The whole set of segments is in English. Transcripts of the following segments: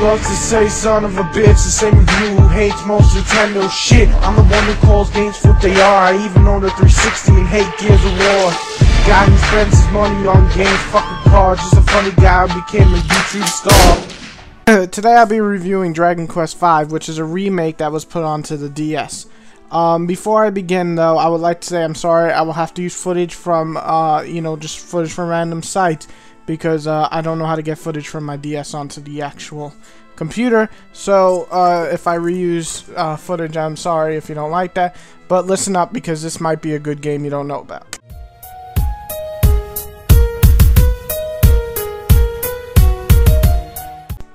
loves to say son of a bitch, the same with you who hates most Nintendo shit. I'm the one who calls games for what they are. I even own the 360 and hate Gears of War. Guy who spends his money on games, fucking cards. Just a funny guy who became a YouTube star. Today I'll be reviewing Dragon Quest V, which is a remake that was put onto the DS. Before I begin though, I would like to say I'm sorry. I will have to use footage from, just footage from random sites, because I don't know how to get footage from my DS onto the actual computer. So if I reuse footage, I'm sorry if you don't like that. But listen up, because this might be a good game you don't know about.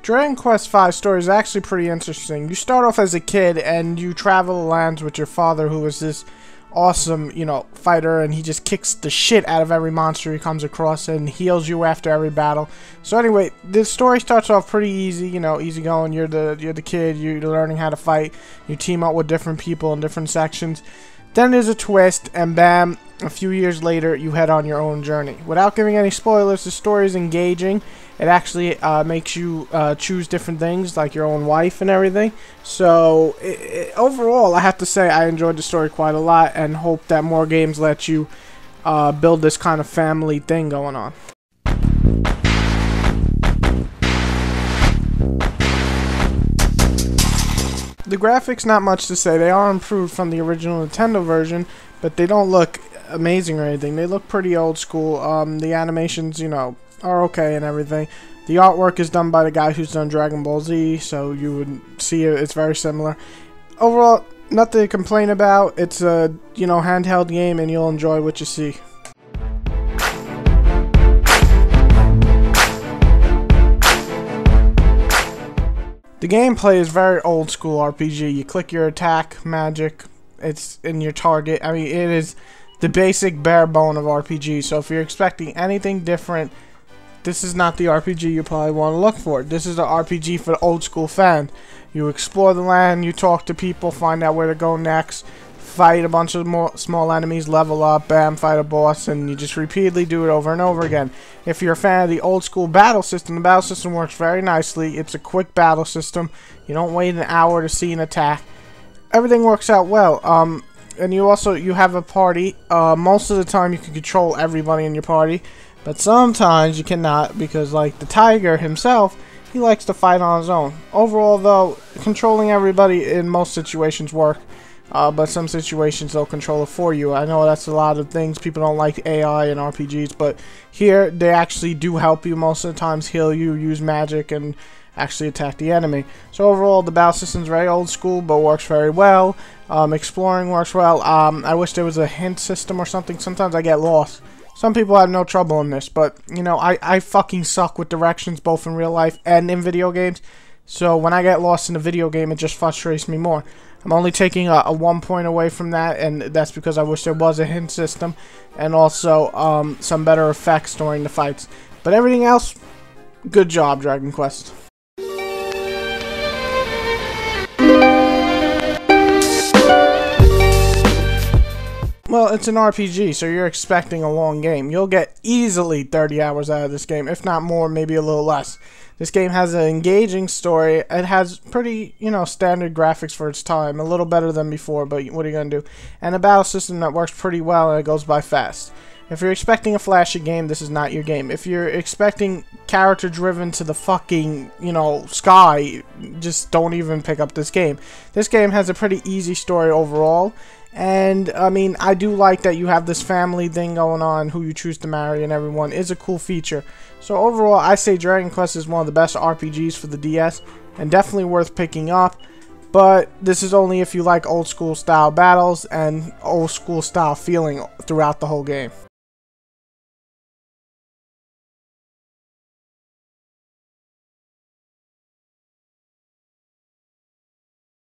Dragon Quest V story is actually pretty interesting. You start off as a kid and you travel the lands with your father, who is this awesome, fighter, and he just kicks the shit out of every monster he comes across and heals you after every battle. So anyway, the story starts off pretty easy, easy going. You're the kid, you're learning how to fight, you team up with different people in different sections. Then there's a twist, and bam, a few years later, you head on your own journey. Without giving any spoilers, the story is engaging. It actually makes you choose different things, like your own wife and everything. So, overall, I have to say I enjoyed the story quite a lot, and hope that more games let you build this kind of family thing going on. The graphics, not much to say. They are improved from the original Nintendo version, but they don't look amazing or anything. They look pretty old school. The animations, are okay and everything. The artwork is done by the guy who's done Dragon Ball Z, so you would see it's very similar. Overall, nothing to complain about. It's a, handheld game, and you'll enjoy what you see. The gameplay is very old school RPG. You click your attack, magic, it's in your target. I mean, it is the basic bare bone of RPG. So if you're expecting anything different, this is not the RPG you probably want to look for. This is the RPG for the old school fan. You explore the land, you talk to people, find out where to go next, fight a bunch of more small enemies, level up, bam, fight a boss, and you just repeatedly do it over and over again. If you're a fan of the old school battle system, the battle system works very nicely. It's a quick battle system. You don't wait an hour to see an attack. Everything works out well. And you have a party. Most of the time you can control everybody in your party, but sometimes you cannot, because like the tiger himself, he likes to fight on his own. Overall though, controlling everybody in most situations work. But some situations they'll control it for you. I know that's a lot of things. People don't like AI in RPGs, but here they actually do help you most of the times, heal you, use magic, and actually attack the enemy. So overall, the battle system is very old school, but works very well. Exploring works well. I wish there was a hint system or something. Sometimes I get lost. Some people have no trouble in this, but I fucking suck with directions, both in real life and in video games. So when I get lost in a video game, it just frustrates me more. I'm only taking a 1 point away from that, and that's because I wish there was a hint system, and also some better effects during the fights. But everything else, good job, Dragon Quest. Well, it's an RPG, so you're expecting a long game. You'll get easily 30 hours out of this game, if not more, maybe a little less. This game has an engaging story. It has pretty, standard graphics for its time. A little better than before, but what are you going to do? And a battle system that works pretty well, and it goes by fast. If you're expecting a flashy game, this is not your game. If you're expecting character-driven to the fucking, sky, just don't even pick up this game. This game has a pretty easy story overall. And, I mean, I do like that you have this family thing going on, who you choose to marry and everyone is a cool feature. So overall, I say Dragon Quest is one of the best RPGs for the DS, and definitely worth picking up. But this is only if you like old school style battles and old school style feeling throughout the whole game.